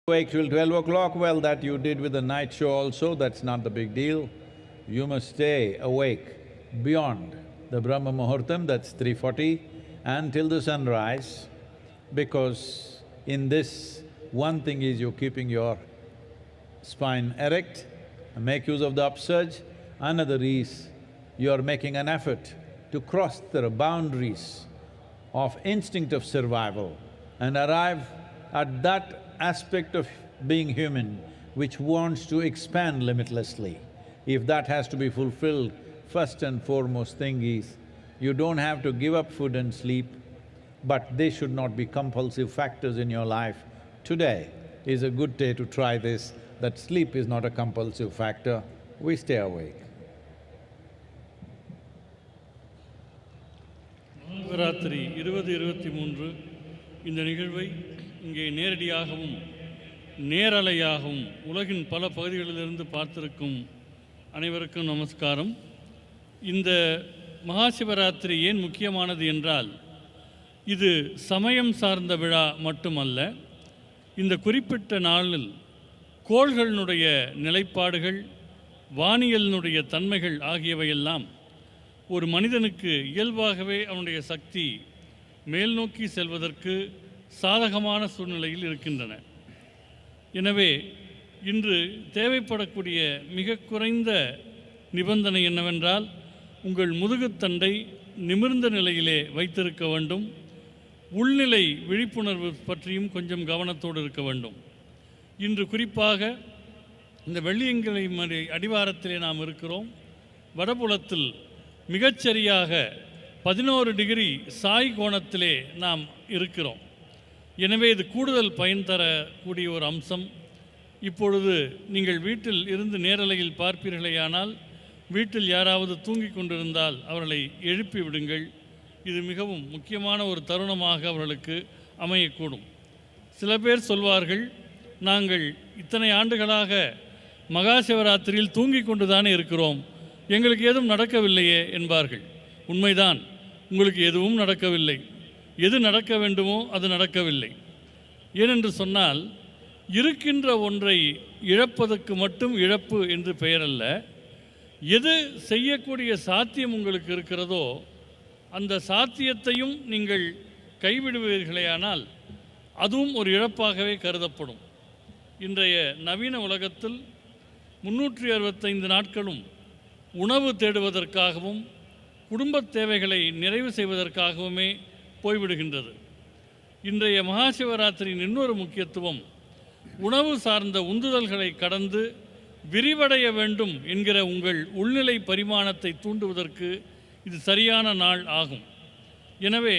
Awake till 12 o'clock, well, that you did with the night show also, that's not the big deal. You must stay awake beyond the Brahma Muhurtam, that's 3:40, until the sunrise, because in this, one thing is you're keeping your spine erect, make use of the upsurge. Another is you're making an effort to cross the boundaries of instinct of survival and arrive at that aspect of being human which wants to expand limitlessly. If that has to be fulfilled, first and foremost thing is, you don't have to give up food and sleep, but they should not be compulsive factors in your life. Today is a good day to try this, that sleep is not a compulsive factor, we stay awake. Shivaratri 2023 இந்த நிகழ்வை இங்கே நேரடியாகவும் நேரலையாகவும் உலகின் பல பகுதிகளிலிருந்து பார்த்திருக்கும் அனைவருக்கும் நமஸ்காரம். இந்த மகாசிவராத்திரி ஏன் முக்கியமானது என்றால், இது சமயம் சார்ந்த விழா மட்டுமல்ல. இந்த குறிப்பிட்ட நாளில் கோள்களினுடைய நிலைப்பாடுகள், வானியலினுடைய தன்மைகள் ஆகியவையெல்லாம் ஒரு மனிதனுக்கு இயல்பாகவே அவனுடைய சக்தி மேல் நோக்கி செல்வதற்கு சாதகமான சூழ்நிலையில் இருக்கின்றன. எனவே இன்று தேவைப்படக்கூடிய மிக குறைந்த நிபந்தனை என்னவென்றால், உங்கள் முதுகுத்தண்டை நிமிர்ந்த நிலையிலே வைத்திருக்க வேண்டும். உள்நிலை விழிப்புணர்வு பற்றியும் கொஞ்சம் கவனத்தோடு இருக்க வேண்டும். இன்று குறிப்பாக இந்த வெள்ளியங்கிரி மலை அடிவாரத்திலே நாம் இருக்கிறோம். வடபுலத்தில் மிகச்சரியாக 11 டிகிரி சாய் கோணத்திலே நாம் இருக்கிறோம். எனவே இது கூடுதல் பயன் தரக்கூடிய ஒரு அம்சம். இப்பொழுது நீங்கள் வீட்டில் இருந்து நேரலையில் பார்ப்பீர்களேயானால், வீட்டில் யாராவது தூங்கிக் கொண்டிருந்தால் அவர்களை எழுப்பி விடுங்கள். இது மிகவும் முக்கியமான ஒரு தருணமாக அவர்களுக்கு அமையக்கூடும். சில பேர் சொல்வார்கள், நாங்கள் இத்தனை ஆண்டுகளாக மகா சிவராத்திரியில் தூங்கிக் கொண்டு தானே இருக்கிறோம், எங்களுக்கு எதுவும் நடக்கவில்லையே என்பார்கள். உண்மைதான், உங்களுக்கு எதுவும் நடக்கவில்லை. எது நடக்க வேண்டுமோ அது நடக்கவில்லை. ஏனென்று சொன்னால், இருக்கின்ற ஒன்றை இழப்பதற்கு மட்டும் இழப்பு என்று பெயரல்ல. எது செய்யக்கூடிய சாத்தியம் உங்களுக்கு இருக்கிறதோ அந்த சாத்தியத்தையும் நீங்கள் கைவிடுவீர்களேயானால் அதுவும் ஒரு இழப்பாகவே கருதப்படும். இன்றைய நவீன உலகத்தில் 365 நாட்களும் உணவு தேடுவதற்காகவும் குடும்பத் தேவைகளை நிறைவு செய்வதற்காகவுமே போய்விடுகின்றது. இன்றைய மகாசிவராத்திரியின் இன்னொரு முக்கியத்துவம், உணவு சார்ந்த உந்துதல்களை கடந்து விரிவடைய வேண்டும் என்கிற உங்கள் உள்நிலை பரிமாணத்தை தூண்டுவதற்கு இது சரியான நாள் ஆகும். எனவே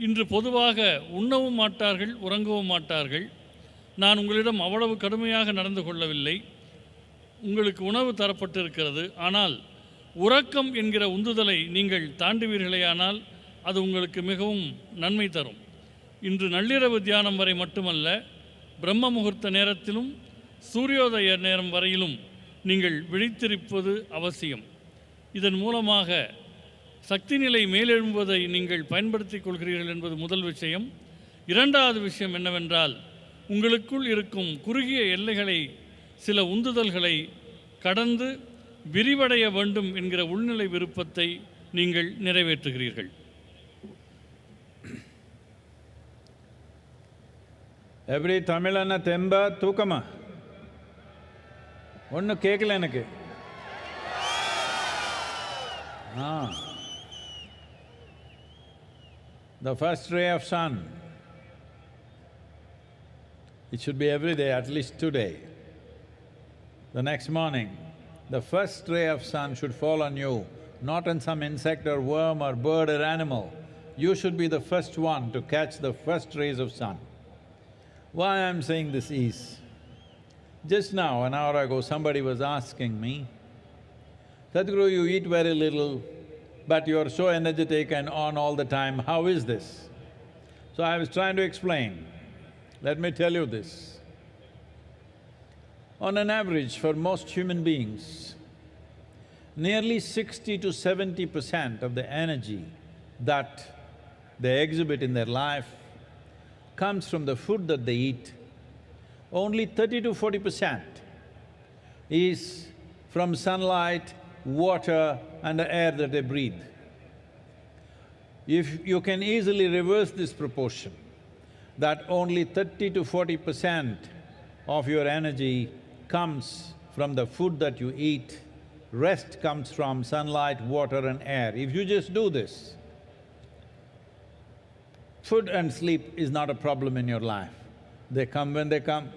இன்று பொதுவாக உண்ணவும் மாட்டார்கள், உறங்கவும் மாட்டார்கள். நான் உங்களிடம் அவ்வளவு கடுமையாக நடந்து கொள்ளவில்லை. உங்களுக்கு உணவு தரப்பட்டிருக்கிறது, ஆனால் உறக்கம் என்கிற உந்துதலை நீங்கள் தாண்டுவீர்களேயானால் அது உங்களுக்கு மிகவும் நன்மை தரும். இன்று நள்ளிரவு தியானம் வரை மட்டுமல்ல, பிரம்ம முகூர்த்த நேரத்திலும் சூரியோதய நேரம் வரையிலும் நீங்கள் விழித்திருப்பது அவசியம். இதன் மூலமாக சக்தி நிலை மேலெழும்புவதை நீங்கள் பயன்படுத்திக் கொள்கிறீர்கள் என்பது முதல் விஷயம். இரண்டாவது விஷயம் என்னவென்றால், உங்களுக்குள் இருக்கும் குறுகிய எல்லைகளை, சில உந்துதல்களை கடந்து விரிவடைய வேண்டும் என்கிற உள்நிலை விருப்பத்தை நீங்கள் நிறைவேற்றுகிறீர்கள். எப்படி தமிழன தெம்பா தூக்கமா? ஒன்றும் கேட்கல எனக்கு. The first ray of sun, it should be every day, at least today. The next morning, the first ray of sun should fall on you, not on some insect or worm or bird or animal. You should be the first one to catch the first rays of sun. Why I'm saying this is, just now, an hour ago, somebody was asking me, Sadhguru, you eat very little, but you're so energetic and on all the time, how is this? So I was trying to explain. Let me tell you this. On an average, for most human beings, nearly 60 to 70% of the energy that they exhibit in their life comes from the food that they eat. only 30 to 40% is from sunlight, water and the air that they breathe. If you can easily reverse this proportion, that only 30 to 40% of your energy comes from the food that you eat, rest comes from sunlight, water and air. If you just do this, food and sleep is not a problem in your life. They come when they come.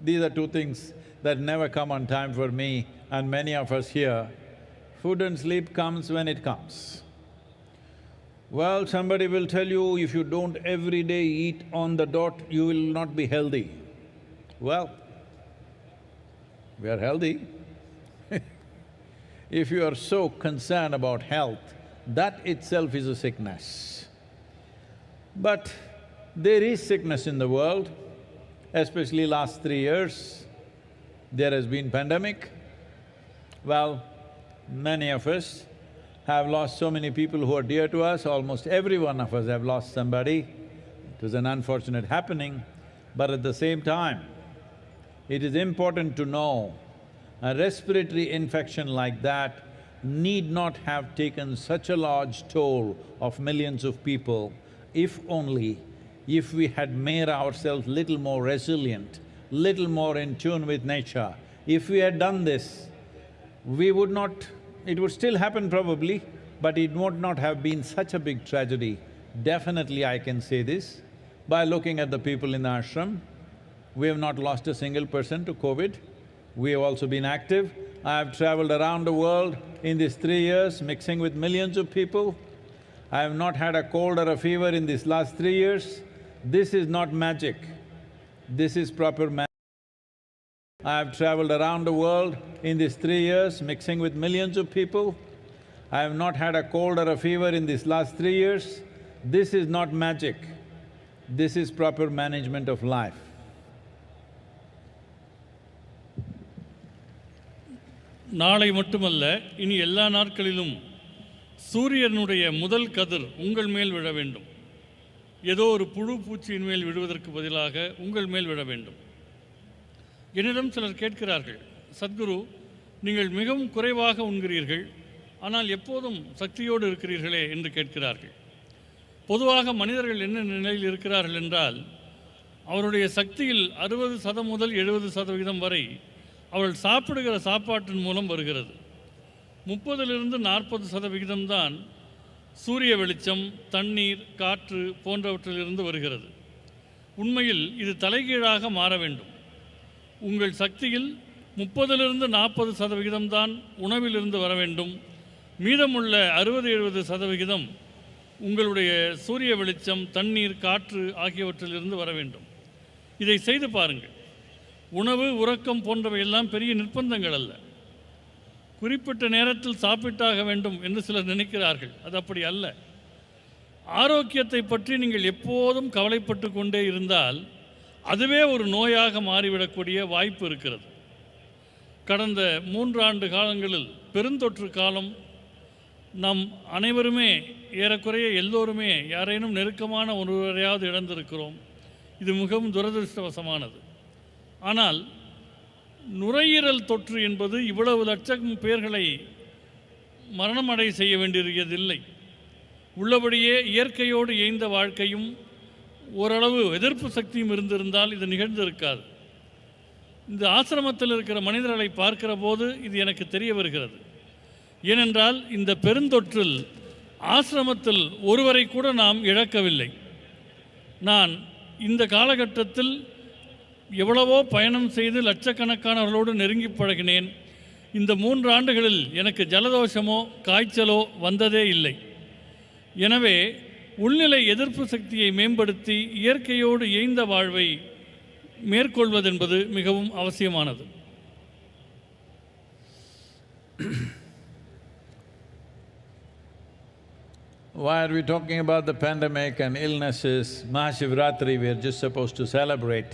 These are two things that never come on time for me and many of us here. Food and sleep comes when it comes. Well, somebody will tell you, if you don't every day eat on the dot, you will not be healthy. Well, we are healthy. If you are so concerned about health, that itself is a sickness. But there is sickness in the world, especially last 3 years. There has been pandemic. Well, many of us have lost so many people who are dear to us, almost every one of us have lost somebody. It was an unfortunate happening, but at the same time, it is important to know a respiratory infection like that need not have taken such a large toll of millions of people if we had made ourselves little more resilient, little more in tune with nature. If we had done this, we would not… it would still happen probably, but it would not have been such a big tragedy. Definitely I can say this, by looking at the people in the ashram, we have not lost a single person to COVID. We have also been active. I have traveled around the world in these 3 years, mixing with millions of people. I have not had a cold or a fever in these last 3 years. This is not magic, this is proper I have traveled around the world in these 3 years, mixing with millions of people. I have not had a cold or a fever in these last 3 years. This is not magic, this is proper management of life. நாளை மட்டுமல்ல, இனி எல்லா நாட்களிலும் சூரியனுடைய முதல் கதிர் உங்கள் மேல் விழ வேண்டும். ஏதோ ஒரு புழு பூச்சியின் மேல் விழுவதற்கு பதிலாக உங்கள் மேல் விழ வேண்டும். என்னிடம் சிலர் கேட்கிறார்கள், சத்குரு, நீங்கள் மிகவும் குறைவாக உண்கிறீர்கள், ஆனால் எப்போதும் சக்தியோடு இருக்கிறீர்களே என்று கேட்கிறார்கள். பொதுவாக மனிதர்கள் என்ன நிலையில் இருக்கிறார்கள் என்றால், அவருடைய சக்தியில் 60% முதல் 70% வரை அவள் சாப்பிடுகிற சாப்பாட்டின் மூலம் வருகிறது. 30லிருந்து 40% தான் சூரிய வெளிச்சம், தண்ணீர், காற்று போன்றவற்றிலிருந்து வருகிறது. உண்மையில் இது தலைகீழாக மாற வேண்டும். உங்கள் சக்தியில் 30லிருந்து 40% தான் உணவிலிருந்து வர வேண்டும். மீதமுள்ள 60-70% உங்களுடைய சூரிய வெளிச்சம், தண்ணீர், காற்று ஆகியவற்றிலிருந்து வர வேண்டும். இதை செய்து பாருங்கள். உணவு, உறக்கம் போன்றவையெல்லாம் பெரிய நிர்பந்தங்கள் அல்ல. குறிப்பிட்ட நேரத்தில் சாப்பிட்டாக வேண்டும் என்று சிலர் நினைக்கிறார்கள். அது அப்படி அல்ல. ஆரோக்கியத்தை பற்றி நீங்கள் எப்போதும் கவலைப்பட்டு கொண்டே இருந்தால் அதுவே ஒரு நோயாக மாறிவிடக்கூடிய வாய்ப்பு இருக்கிறது. கடந்த 3 ஆண்டு காலங்களில் பெருந்தொற்று காலம், நாம் அனைவருமே ஏறக்குறைய எல்லோருமே யாரேனும் நெருக்கமான ஒருவரையாவது இழந்திருக்கிறோம். இது மிகவும் துரதிருஷ்டவசமானது. ஆனால் நுரையீரல் தொற்று என்பது இவ்வளவு லட்சம் பேர்களை மரணமடை செய்ய வேண்டியதில்லை. உள்ளபடியே இயற்கையோடு இயைந்த வாழ்க்கையும் ஓரளவு எதிர்ப்பு சக்தியும் இருந்திருந்தால் இது நிகழ்ந்திருக்காது. இந்த ஆசிரமத்தில் இருக்கிற மனிதர்களை பார்க்கிற போது இது எனக்கு தெரிய வருகிறது. ஏனென்றால் இந்த பெருந்தொற்றில் ஆசிரமத்தில் ஒருவரை கூட நாம் இழக்கவில்லை. நான் இந்த காலகட்டத்தில் எவ்வளவோ பயணம் செய்து லட்சக்கணக்கானவர்களோடு நெருங்கி பழகினேன். இந்த 3 ஆண்டுகளில் எனக்கு ஜலதோஷமோ காய்ச்சலோ வந்ததே இல்லை. எனவே உள்நிலை எதிர்ப்பு சக்தியை மேம்படுத்தி இயற்கையோடு இயைந்த வாழ்வை மேற்கொள்வதென்பது மிகவும் அவசியமானது. Why are we talking about the pandemic and illnesses? Mahashivratri, we are just supposed to celebrate.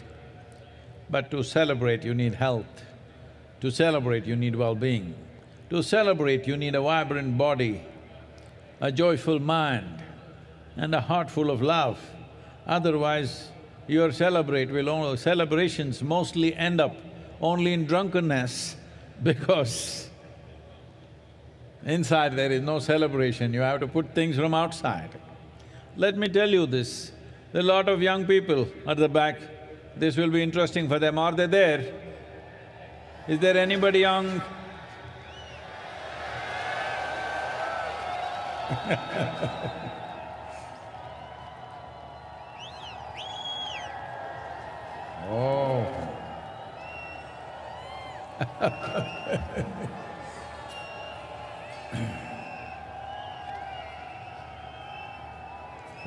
But to celebrate, you need health. To celebrate, you need well-being. To celebrate, you need a vibrant body, a joyful mind and a heart full of love. Otherwise, your celebrations mostly end up only in drunkenness because inside there is no celebration, you have to put things from outside. Let me tell you this, there are a lot of young people at the back, this will be interesting for them. Are they there? Is there anybody young? Oh.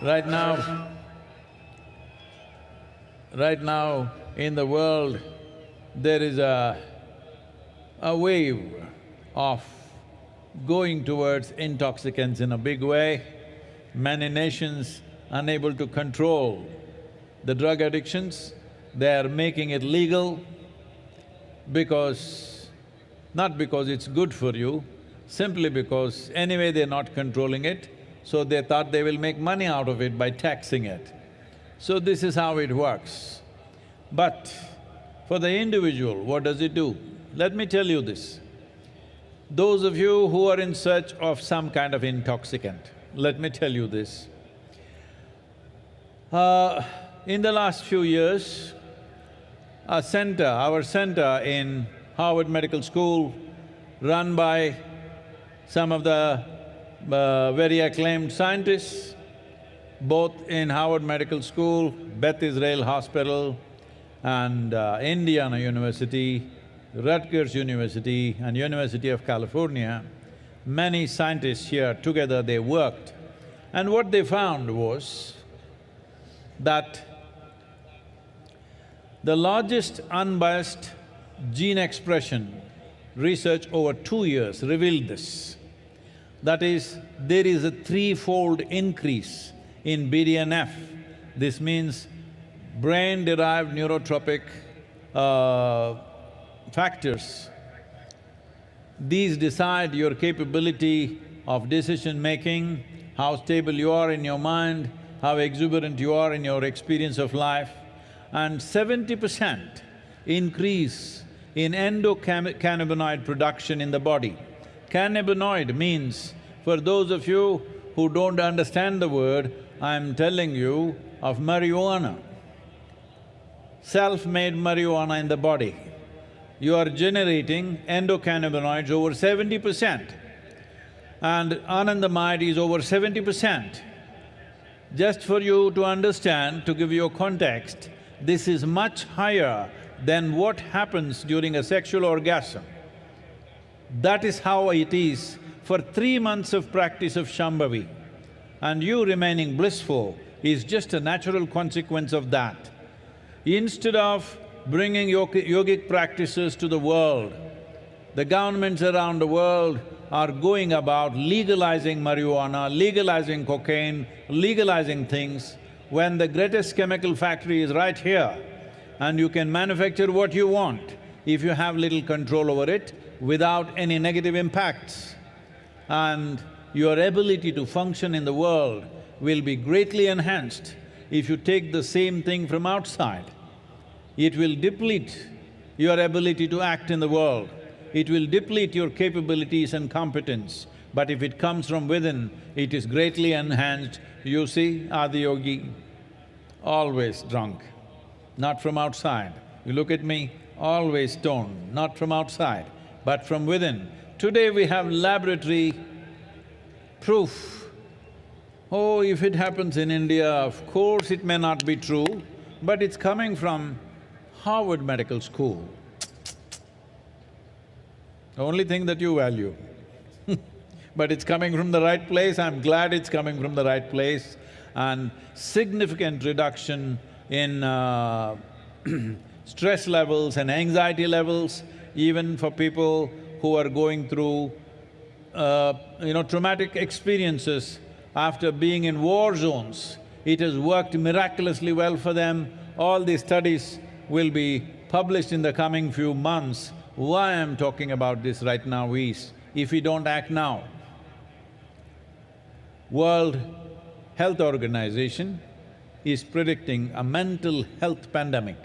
Right now in the world, there is a wave of going towards intoxicants in a big way. Many nations unable to control the drug addictions, they are making it legal not because it's good for you, simply because anyway they're not controlling it, so they thought they will make money out of it by taxing it. So this is how it works. But for the individual, what does it do? Let me tell you this. Those of you who are in search of some kind of intoxicant, let me tell you this. In the last few years, our center in Harvard Medical School, run by some of the very acclaimed scientists, both in Harvard Medical School, Beth Israel Hospital, and Indiana University, Rutgers University and University of California, many scientists here together they worked. And what they found was that the largest unbiased gene expression research over 2 years revealed this. That is, there is a threefold increase in BDNF. This means brain-derived neurotropic factors. These decide your capability of decision-making, how stable you are in your mind, how exuberant you are in your experience of life, and 70% increase in endocannabinoid production in the body. Cannabinoid means, for those of you who don't understand the word, I'm telling you of marijuana. Self-made marijuana in the body. You are generating endocannabinoids over 70%, and anandamide is over 70%. Just for you to understand, to give you a context, this is much higher than what happens during a sexual orgasm. That is how it is for 3 months of practice of Shambhavi. And you remaining blissful is just a natural consequence of that. Instead of bringing yogic practices to the world, the governments around the world are going about legalizing marijuana, legalizing cocaine, legalizing things, when the greatest chemical factory is right here and you can manufacture what you want if you have little control over it without any negative impacts. And your ability to function in the world will be greatly enhanced if you take the same thing from outside. It will deplete your ability to act in the world. It will deplete your capabilities and competence. But if it comes from within, it is greatly enhanced. You see, Adiyogi, always drunk, not from outside. You look at me, always stoned, not from outside, but from within. Today we have laboratory proof. Oh, if it happens in India, of course it may not be true, but it's coming from Harvard Medical School. The only thing that you value. But it's coming from the right place, I'm glad it's coming from the right place, and significant reduction in stress levels and anxiety levels, even for people who are going through traumatic experiences after being in war zones. It has worked miraculously well for them. All these studies will be published in the coming few months. Why I'm talking about this right now is, if we don't act now, World Health Organization is predicting a mental health pandemic.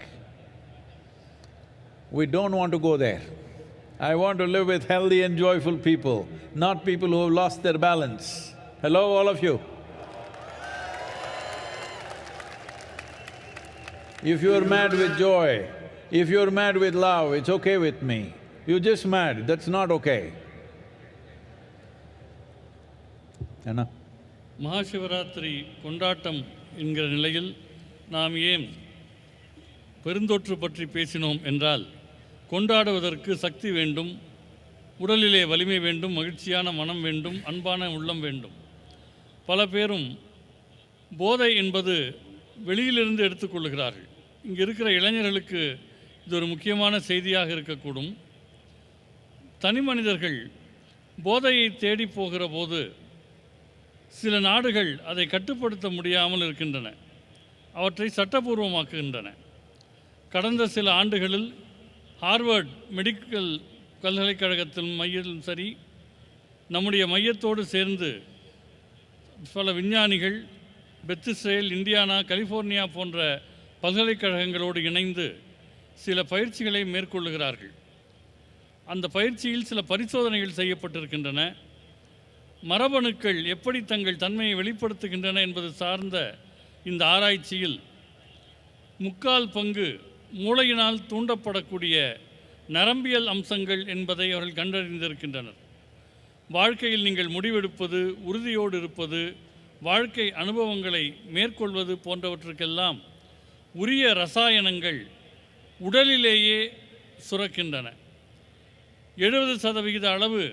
We don't want to go there. I want to live with healthy and joyful people, not people who have lost their balance. Hello, all of you. If you're mad with joy, if you're mad with love, it's okay with me. You're just mad, that's not okay. என்ன? மகாசிவராத்திரி கொண்டாட்டம் என்கிற நிலையில் நாம் ஏன் பெருந்தொற்று பற்றி பேசினோம் என்றால், கொண்டாடுவதற்கு சக்தி வேண்டும், உடலிலே வலிமை வேண்டும், மகிழ்ச்சியான மனம் வேண்டும், அன்பான உள்ளம் வேண்டும். பல பேரும் போதை என்பது வெளியிலிருந்து எடுத்துக்கொள்ளுகிறார்கள். இங்கே இருக்கிற இளைஞர்களுக்கு இது ஒரு முக்கியமான செய்தியாக இருக்கக்கூடும். தனி மனிதர்கள் போதையை தேடி போகிற போது சில நாடுகள் அதை கட்டுப்படுத்த முடியாமல் இருக்கின்றன, அவற்றை சட்டபூர்வமாக்குகின்றன. கடந்த சில ஆண்டுகளில் ஹார்வர்ட் மெடிக்கல் பல்கலைக்கழகத்தின் மையத்திலும் சரி, நம்முடைய மையத்தோடு சேர்ந்து பல விஞ்ஞானிகள் பெத் இஸ்ரேல், இந்தியானா, கலிஃபோர்னியா போன்ற பல்கலைக்கழகங்களோடு இணைந்து சில பயிற்சிகளை மேற்கொள்ளுகிறார்கள். அந்த பயிற்சியில் சில பரிசோதனைகள் செய்யப்பட்டிருக்கின்றன. மரபணுக்கள் எப்படி தங்கள் தன்மையை வெளிப்படுத்துகின்றன என்பது சார்ந்த இந்த ஆராய்ச்சியில் 3/4 பங்கு மூளையினால் தூண்டப்படக்கூடிய நரம்பியல் அம்சங்கள் என்பதை அவர்கள் கண்டறிந்திருக்கின்றனர். வாழ்க்கையில் நீங்கள் முடிவெடுப்பது, உறுதியோடு இருப்பது, வாழ்க்கை அனுபவங்களை மேற்கொள்வது போன்றவற்றுக்கெல்லாம் உரிய ரசாயனங்கள் உடலிலேயே சுரக்கின்றன. 70% அளவு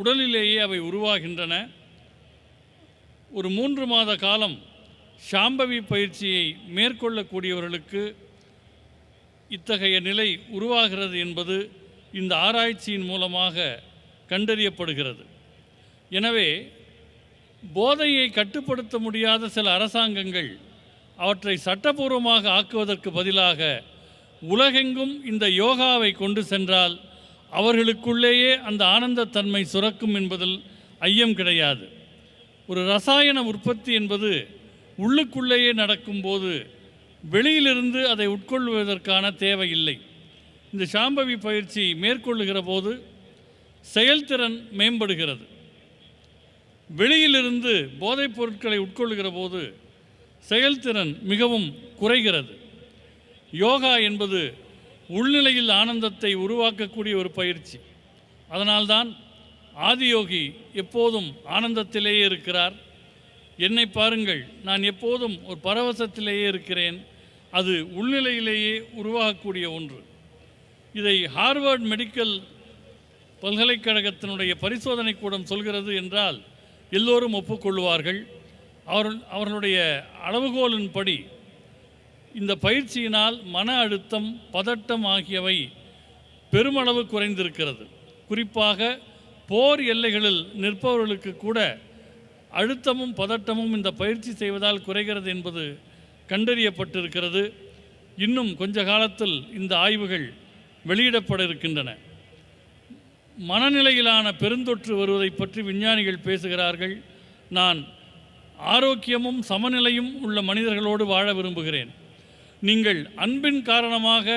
உடலிலேயே அவை உருவாகின்றன. ஒரு 3 மாத காலம் சாம்பவி பயிற்சியை மேற்கொள்ளக்கூடியவர்களுக்கு இத்தகைய நிலை உருவாகிறது என்பது இந்த ஆராய்ச்சியின் மூலமாக கண்டறியப்படுகிறது. எனவே போதையை கட்டுப்படுத்த முடியாத சில அரசாங்கங்கள் அவற்றை சட்டபூர்வமாக ஆக்குவதற்கு பதிலாக உலகெங்கும் இந்த யோகாவை கொண்டு சென்றால் அவர்களுக்குள்ளேயே அந்த ஆனந்தத்தன்மை சுரக்கும் என்பதில் ஐயம் கிடையாது. ஒரு ரசாயன உற்பத்தி என்பது உள்ளுக்குள்ளேயே நடக்கும்போது வெளியிலிருந்து அதை உட்கொள்வதற்கான தேவையில்லை. இந்த சாம்பவி பயிற்சி மேற்கொள்ளுகிற போது செயல்திறன் மேம்படுகிறது. வெளியிலிருந்து போதைப் பொருட்களை உட்கொள்ளுகிற போது செயல்திறன் மிகவும் குறைகிறது. யோகா என்பது உள்நிலையில் ஆனந்தத்தை உருவாக்கக்கூடிய ஒரு பயிற்சி. அதனால்தான் ஆதியோகி எப்போதும் ஆனந்தத்திலேயே இருக்கிறார். என்னை பாருங்கள், நான் எப்போதும் ஒரு பரவசத்திலேயே இருக்கிறேன். அது உள்நிலையிலேயே உருவாகக்கூடிய ஒன்று. இதை ஹார்வர்ட் மெடிக்கல் பல்கலைக்கழகத்தினுடைய பரிசோதனை கூடம் சொல்கிறது என்றால் எல்லோரும் ஒப்புக்கொள்வார்கள். அவர்களுடைய அளவுகோலின்படி இந்த பயிற்சியினால் மன அழுத்தம், பதட்டம் ஆகியவை பெருமளவு குறைந்திருக்கிறது. குறிப்பாக போர் எல்லைகளில் நிற்பவர்களுக்கு கூட அழுத்தமும் பதட்டமும் இந்த பயிற்சி செய்வதால் குறைகிறது என்பது கண்டறியப்பட்டிருக்கிறது. இன்னும் கொஞ்ச காலத்தில் இந்த ஆய்வுகள் வெளியிடப்பட இருக்கின்றன. மனநிலையிலான பெருந்தொற்று வருவதை பற்றி விஞ்ஞானிகள் பேசுகிறார்கள். நான் ஆரோக்கியமும் சமநிலையும் உள்ள மனிதர்களோடு வாழ விரும்புகிறேன். நீங்கள் அன்பின் காரணமாக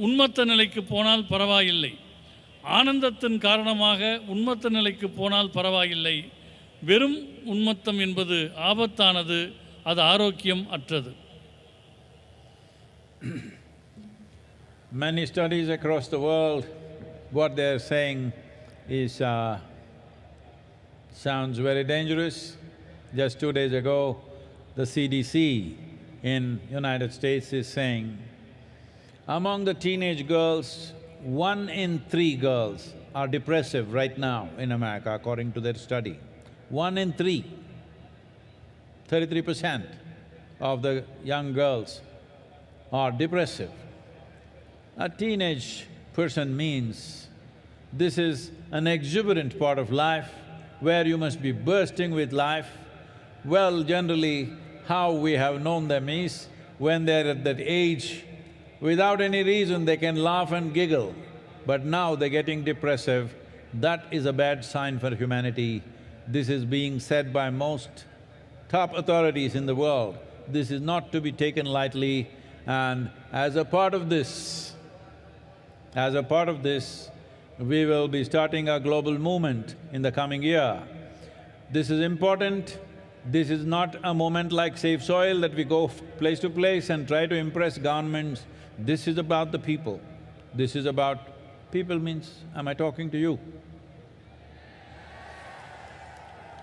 உன்மத்த நிலைக்கு போனால் பரவாயில்லை, ஆனந்தத்தின் காரணமாக உன்மத்த நிலைக்கு போனால் பரவாயில்லை. வெறும் உன்மத்தம் என்பது ஆபத்தானது, அது ஆரோக்கியம் அற்றது. Many studies across the world, what they are saying is sounds very dangerous. Just 2 days ago, the CDC in United States is saying, among the teenage girls, 1 in 3 girls are depressive right now in America, according to their study. 1 in 3, 33% of the young girls are depressive. A teenage person means this is an exuberant part of life where you must be bursting with life. Well, generally, how we have known them is when they're at that age, without any reason they can laugh and giggle, but now they're getting depressive. That is a bad sign for humanity. This is being said by most top authorities in the world. This is not to be taken lightly, and as a part of this, we will be starting a global movement in the coming year. This is important. This is not a moment like Safe Soil that we go place to place and try to impress governments. This is about the people. This is about… people means, am I talking to you?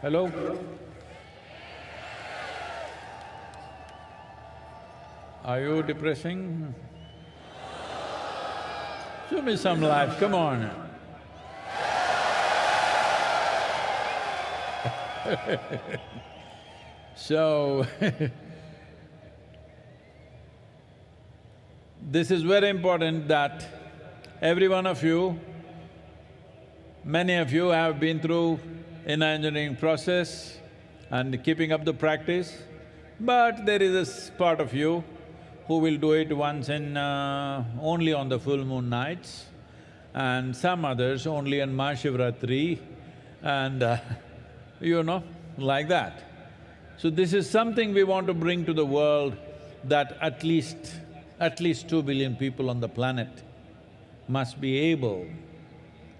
Hello? Are you depressing? Show me some life, come on. So, this is very important that every one of you, many of you have been through inner engineering process and keeping up the practice, but there is a part of you who will do it once in… only on the full moon nights, and some others only on Mahashivratri, and like that. So this is something we want to bring to the world, that at least 2 billion people on the planet must be able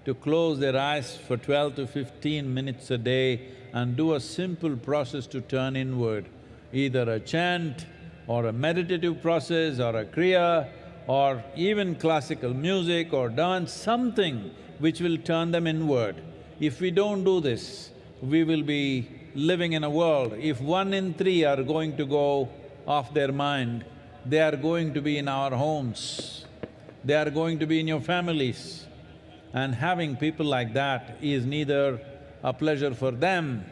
to close their eyes for 12 to 15 minutes a day and do a simple process to turn inward, either a chant or a meditative process or a kriya or even classical music or dance, something which will turn them inward. If we don't do this, we will be living in a world… if 1 in 3 are going to go off their mind, they are going to be in our homes, they are going to be in your families. And having people like that is neither a pleasure for them,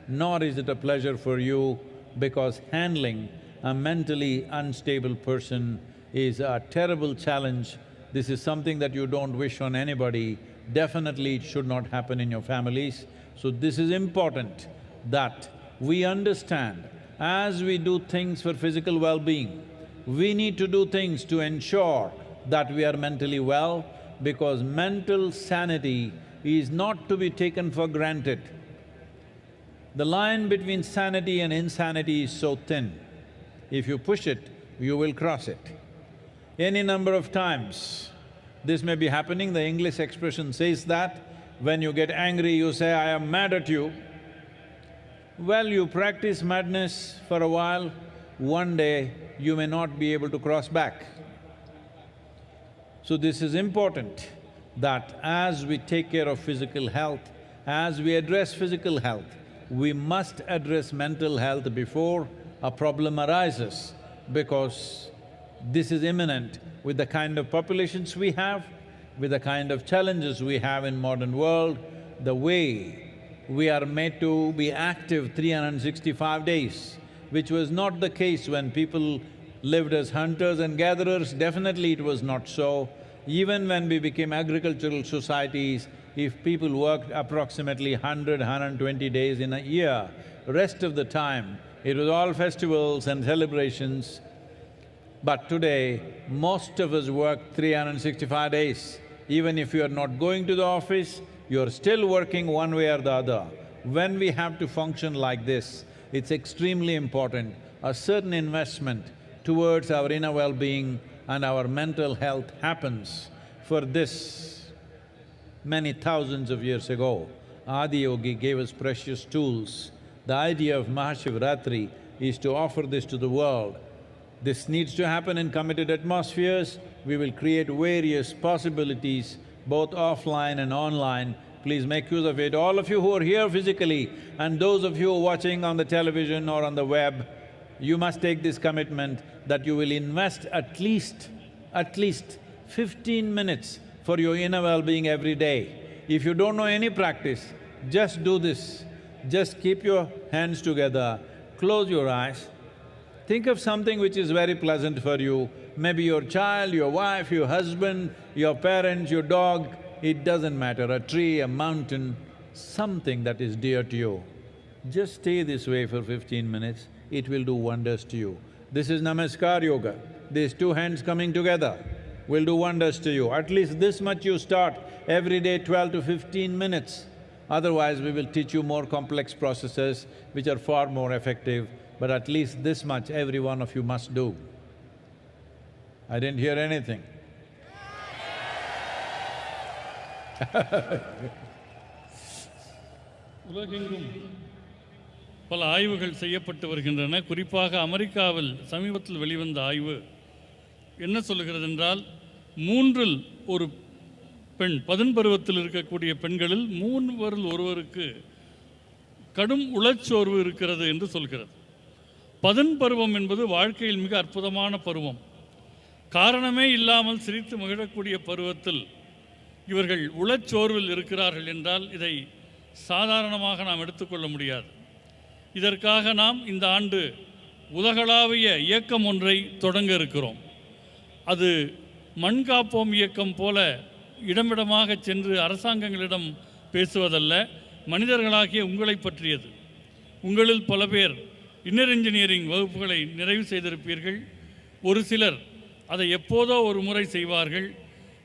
nor is it a pleasure for you, because handling a mentally unstable person is a terrible challenge. This is something that you don't wish on anybody. Definitely it should not happen in your families. So this is important that we understand, as we do things for physical well-being, we need to do things to ensure that we are mentally well, because mental sanity is not to be taken for granted. The line between sanity and insanity is so thin. If you push it, you will cross it. Any number of times, this may be happening. The English expression says that when you get angry, you say, "I am mad at you." Well, you practice madness for a while, one day you may not be able to cross back. So this is important, that as we take care of physical health, as we address physical health, we must address mental health before a problem arises, because this is imminent with the kind of populations we have, with the kind of challenges we have in modern world, the way we are made to be active 365 days, which was not the case when people lived as hunters and gatherers. Definitely it was not so. Even when we became agricultural societies, if people worked approximately 100–120 days in a year, rest of the time it was all festivals and celebrations. But today, most of us work 365 days. Even if you are not going to the office, you're still working one way or the other. When we have to function like this, it's extremely important, a certain investment towards our inner well-being and our mental health happens. For this, many thousands of years ago, Adiyogi gave us precious tools. The idea of Mahashivratri is to offer this to the world. This needs to happen in committed atmospheres. We will create various possibilities, both offline and online. Please make use of it. All of you who are here physically and those of you who are watching on the television or on the web, you must take this commitment that you will invest at least 15 minutes for your inner well-being every day. If you don't know any practice, just do this. Just keep your hands together, close your eyes, think of something which is very pleasant for you, maybe your child, your wife, your husband, your parents, your dog, it doesn't matter, a tree, a mountain, something that is dear to you. Just stay this way for 15 minutes, it will do wonders to you. This is Namaskar Yoga. These two hands coming together will do wonders to you. At least this much you start, every day 12 to 15 minutes. Otherwise, we will teach you more complex processes which are far more effective. but at least this much every one of you must do. I didn't hear anything. உலகெங்கும் பல ஆய்வுகள் செய்யப்பட்டு வருகின்றன. குறிப்பாக அமெரிக்காவில் சமீபத்தில் வெளிவந்த ஆய்வு என்ன சொல்லுகிறது என்றால், மூன்றில் ஒரு பெண், பருவத்தில் இருக்கக்கூடிய பெண்களில் மூவரில் ஒருவருக்கு கடும் உளச்சோர்வு இருக்கிறது என்று சொல்கிறது. பருவம் என்பது வாழ்க்கையில் மிக அற்புதமான பருவம். காரணமே இல்லாமல் சிரித்து மகிழக்கூடிய பருவத்தில் இவர்கள் உளச்சோர்வில் இருக்கிறார்கள் என்றால் இதை சாதாரணமாக நாம் எடுத்துக்கொள்ள முடியாது. இதற்காக நாம் இந்த ஆண்டு உலகளாவிய இயக்கம் ஒன்றை தொடங்க இருக்கிறோம். அது மண் காப்போம் இயக்கம் போல இடமிடமாக சென்று அரசாங்கங்களிடம் பேசுவதல்ல, மனிதர்களாகிய உங்களை பற்றியது. உங்களில் பல பேர் இன்னர் இன்ஜினியரிங் வகுப்புகளை நிறைவு செய்திருப்பீர்கள். ஒரு சிலர் அதை எப்போதோ ஒரு முறை செய்வார்கள்.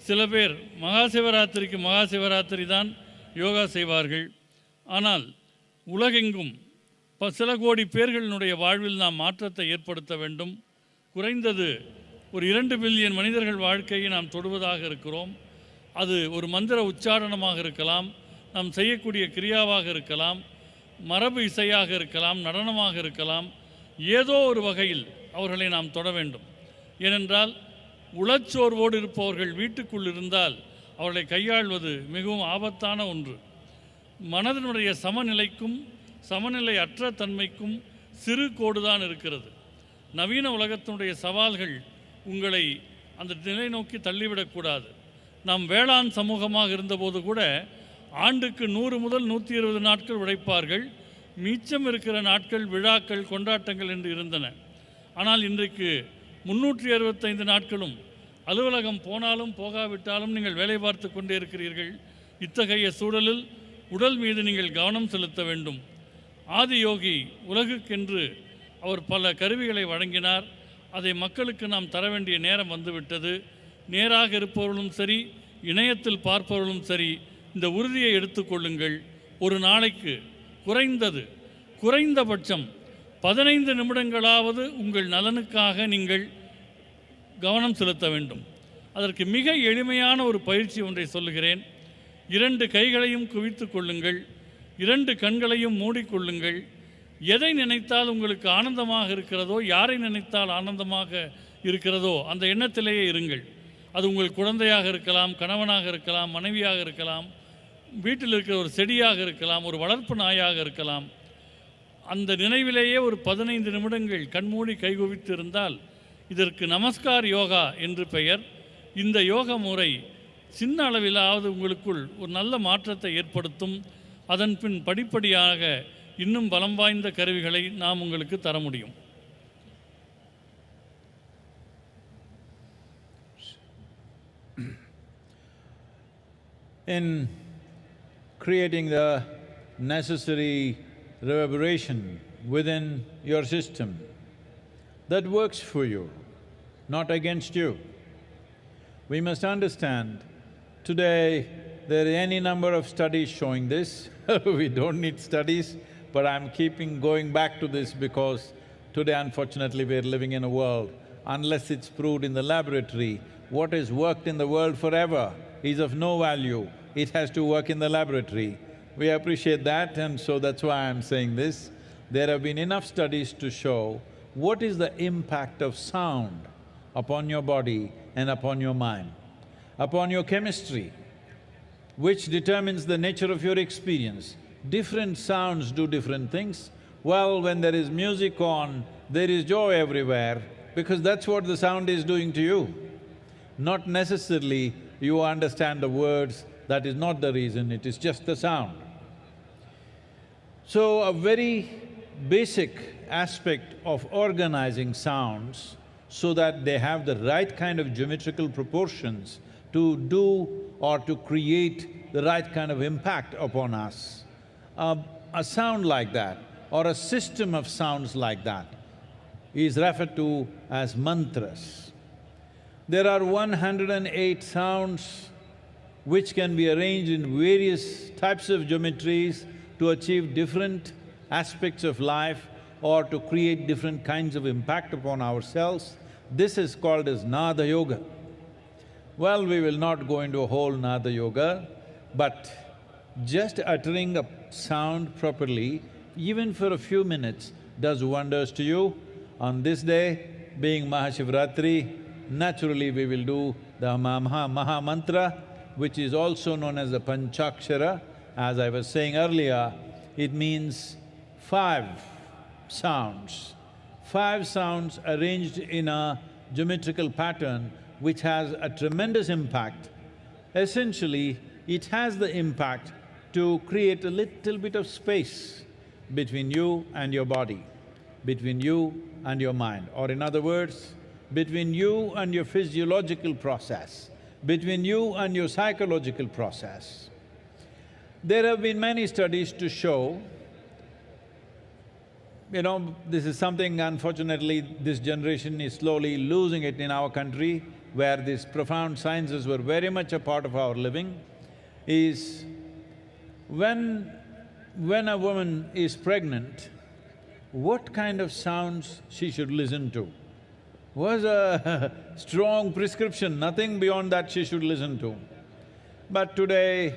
சில பேர் மகாசிவராத்திரி தான் யோகா செய்வார்கள். ஆனால் உலகெங்கும் சில கோடி பேர்களினுடைய வாழ்வில் நாம் மாற்றத்தை ஏற்படுத்த வேண்டும். குறைந்தது ஒரு 2 பில்லியன் மனிதர்கள் வாழ்க்கையை நாம் தொடுவதாக இருக்கிறோம். அது ஒரு மந்திர உச்சாரணமாக இருக்கலாம், நாம் செய்யக்கூடிய கிரியாவாக இருக்கலாம், மரபு இசையாக இருக்கலாம், நடனமாக இருக்கலாம். ஏதோ ஒரு வகையில் அவர்களை நாம் தொட வேண்டும். ஏனென்றால் உளச்சோர்வோடு இருப்பவர்கள் வீட்டுக்குள் இருந்தால் அவர்களை கையாள்வது மிகவும் ஆபத்தான ஒன்று. மனதினுடைய சமநிலைக்கும் சமநிலை அற்ற தன்மைக்கும் சிறு கோடுதான் இருக்கிறது. நவீன உலகத்தினுடைய சவால்கள் உங்களை அந்த நிலை நோக்கி தள்ளிவிடக்கூடாது. நாம் வேளாண் சமூகமாக இருந்தபோது கூட ஆண்டுக்கு 100 முதல் 120 நாட்கள் உழைப்பார்கள். மிச்சம் இருக்கிற நாட்கள் விழாக்கள், கொண்டாட்டங்கள் என்று இருந்தன. ஆனால் இன்றைக்கு 365 நாட்களும் அலுவலகம் போனாலும் போகாவிட்டாலும் நீங்கள் வேலை பார்த்து கொண்டே இருக்கிறீர்கள். இத்தகைய சூழலில் உடல் மீது நீங்கள் கவனம் செலுத்த வேண்டும். ஆதியோகி உலகுக்கென்று அவர் பல கருவிகளை வழங்கினார். அதை மக்களுக்கு நாம் தர வேண்டிய நேரம் வந்துவிட்டது. நேராக இருப்பவர்களும் சரி, இணையத்தில் பார்ப்பவர்களும் சரி, இந்த உறுதியை எடுத்துக்கொள்ளுங்கள். ஒரு நாளைக்கு குறைந்தபட்சம் 15 நிமிடங்களாவது உங்கள் நலனுக்காக நீங்கள் கவனம் செலுத்த வேண்டும். அதற்கு மிக எளிமையான ஒரு பயிற்சி ஒன்றை சொல்லுகிறேன். 2 கைகளையும் குவித்து கொள்ளுங்கள், 2 கண்களையும் மூடிக்கொள்ளுங்கள். எதை நினைத்தால் உங்களுக்கு ஆனந்தமாக இருக்கிறதோ, யாரை நினைத்தால் ஆனந்தமாக இருக்கிறதோ அந்த எண்ணத்திலேயே இருங்கள். அது உங்கள் குழந்தையாக இருக்கலாம், கணவனாக இருக்கலாம், மனைவியாக இருக்கலாம், வீட்டில் இருக்கிற ஒரு செடியாக இருக்கலாம், ஒரு வளர்ப்பு நாயாக இருக்கலாம். அந்த நினைவிலேயே ஒரு 15 நிமிடங்கள் கண்மூடி கைகுவித்து இருந்தால் இதற்கு நமஸ்கார் யோகா என்று பெயர். இந்த யோக முறை சின்ன அளவிலாவது உங்களுக்குள் ஒரு நல்ல மாற்றத்தை ஏற்படுத்தும். அதன் பின் படிப்படியாக இன்னும் பலம் வாய்ந்த கருவிகளை நாம் உங்களுக்கு தர முடியும். In creating the necessary reverberation within your system that works for you, not against you. We must understand, today there are any number of studies showing this. We don't need studies, but I'm going back to this because today unfortunately we're living in a world, unless it's proved in the laboratory, what has worked in the world forever is of no value. It has to work in the laboratory. We appreciate that, and so that's why I'm saying this. There have been enough studies to show what is the impact of sound upon your body and upon your mind, upon your chemistry, which determines the nature of your experience. Different sounds do different things. Well, when there is music on, there is joy everywhere, because that's what the sound is doing to you. Not necessarily you understand the words, that is not the reason, it is just the sound. So, a very basic aspect of organizing sounds so that they have the right kind of geometrical proportions to do or to create the right kind of impact upon us. A sound like that or a system of sounds like that is referred to as mantras. There are 108 sounds which can be arranged in various types of geometries to achieve different aspects of life, or to create different kinds of impact upon ourselves. This is called as Nada Yoga. Well, we will not go into a whole Nada Yoga, but just uttering a sound properly, even for a few minutes, does wonders to you. On this day, being Mahashivratri, naturally we will do the Maha Mantra, which is also known as the Panchakshara. As I was saying earlier, it means 5 sounds. 5 sounds arranged in a geometrical pattern which has a tremendous impact. Essentially, it has the impact to create a little bit of space between you and your body, between you and your mind, or in other words, between you and your physiological process, between you and your psychological process. There have been many studies to show, this is something unfortunately this generation is slowly losing it in our country, where these profound sciences were very much a part of our living, is when a woman is pregnant, what kind of sounds she should listen to was a strong prescription, nothing beyond that she should listen to. But today,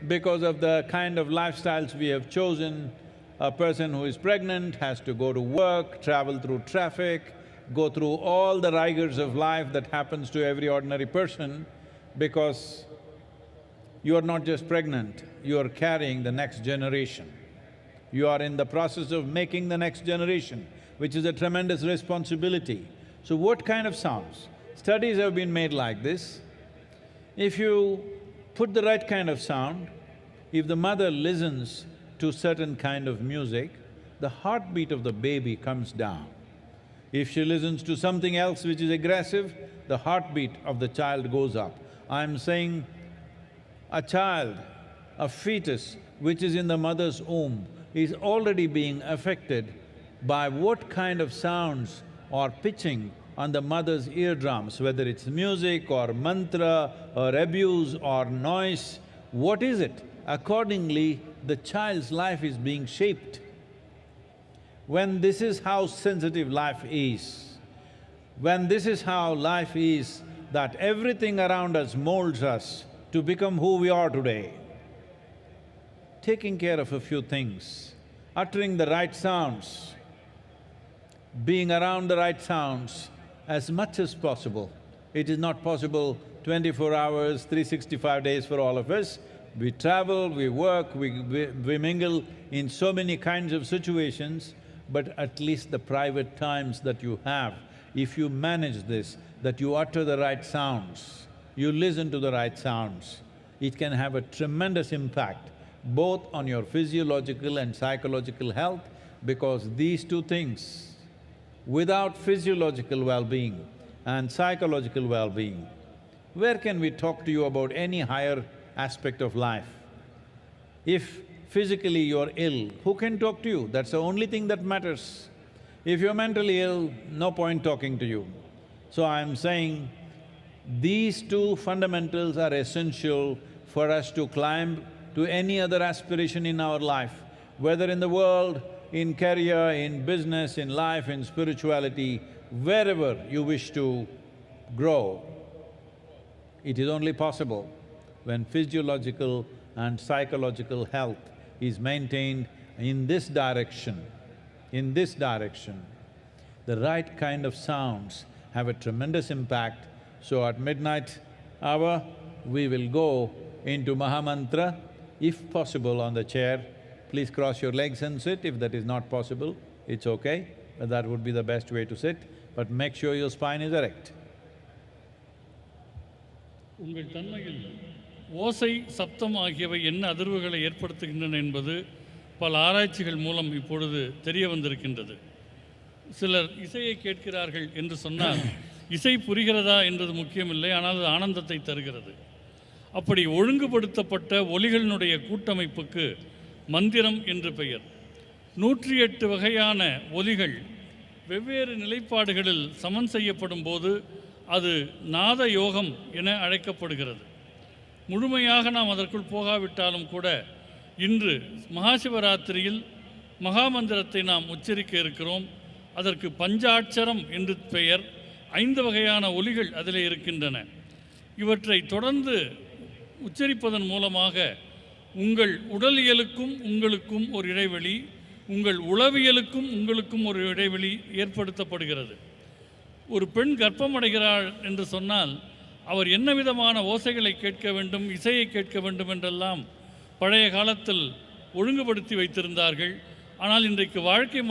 because of the kind of lifestyles we have chosen, a person who is pregnant has to go to work, travel through traffic, go through all the rigors of life that happens to every ordinary person, because you are not just pregnant, you are carrying the next generation. You are in the process of making the next generation, which is a tremendous responsibility. So what kind of sounds? Studies have been made like this. If you put the right kind of sound, if the mother listens to certain kind of music, the heartbeat of the baby comes down. If she listens to something else which is aggressive, the heartbeat of the child goes up. I'm saying a child, a fetus which is in the mother's womb is already being affected by what kind of sounds or pitching on the mother's eardrums, whether it's music or mantra or abuse or noise. What is it? Accordingly, the child's life is being shaped. When this is how sensitive life is, when this is how life is, that everything around us molds us to become who we are today, taking care of a few things, uttering the right sounds, being around the right sounds as much as possible. It is not possible 24 hours, 365 days for all of us. We travel, we work, we mingle in so many kinds of situations, but at least the private times that you have, if you manage this, that you utter the right sounds, you listen to the right sounds, it can have a tremendous impact both on your physiological and psychological health, because these two things, without physiological well-being and psychological well-being, where can we talk to you about any higher aspect of life? If physically you're ill, who can talk to you? That's the only thing that matters. If you're mentally ill, no point talking to you. So I'm saying these two fundamentals are essential for us to climb to any other aspiration in our life, whether in the world, in career, in business, in life, in spirituality, wherever you wish to grow. It is only possible when physiological and psychological health is maintained in this direction. In this direction, the right kind of sounds have a tremendous impact. So at midnight hour, we will go into Mahamantra, if possible on the chair. Please cross your legs and sit. If that is not possible, it's okay, but that would be the best way to sit. But make sure your spine is erect. உங்கள் தன்மையில் ஓசை, சப்தம் ஆகியவை என்ன அதிர்வுகளை ஏற்படுத்துகின்றன என்பது பல ஆராய்ச்சிகள் மூலம் இப்பொழுது தெரிய வந்திருக்கின்றது. சிலர் இசையை கேட்கிறார்கள் என்று சொன்னால் இசை புரிகிறதா என்பது முக்கியமில்லை, ஆனால் அது ஆனந்தத்தை தருகிறது. அப்படி ஒழுங்குபடுத்தப்பட்ட ஒலிகளினுடைய கூட்டமைப்புக்கு மந்திரம் என்று பெயர். 108 வகையான ஒலிகள் வெவ்வேறு நிலைப்பாடுகளில் சமன் செய்யப்படும் போது அது நாத யோகம் என அழைக்கப்படுகிறது. முழுமையாக நாம் அதற்குள் போகாவிட்டாலும் கூட இன்று மகாசிவராத்திரியில் மகாமந்திரத்தை நாம் உச்சரிக்க இருக்கிறோம். அதற்கு பஞ்சாட்சரம் என்று பெயர். 5 வகையான ஒலிகள் அதில் இருக்கின்றன. இவற்றை தொடர்ந்து உச்சரிப்பதன் மூலமாக உங்கள் உடலியலுக்கும் உங்களுக்கும் ஒரு இடைவெளி, உங்கள் உளவியலுக்கும் உங்களுக்கும் ஒரு இடைவெளி ஏற்படுத்தப்படுகிறது. ஒரு பெண் கர்ப்பமடைகிறாள் என்று சொன்னால் அவர் என்ன விதமான ஓசைகளை கேட்க வேண்டும், இசையை கேட்க வேண்டும் என்றெல்லாம் பழைய காலத்தில் ஒழுங்குபடுத்தி வைத்திருந்தார்கள். ஆனால் இன்றைக்கு வாழ்க்கை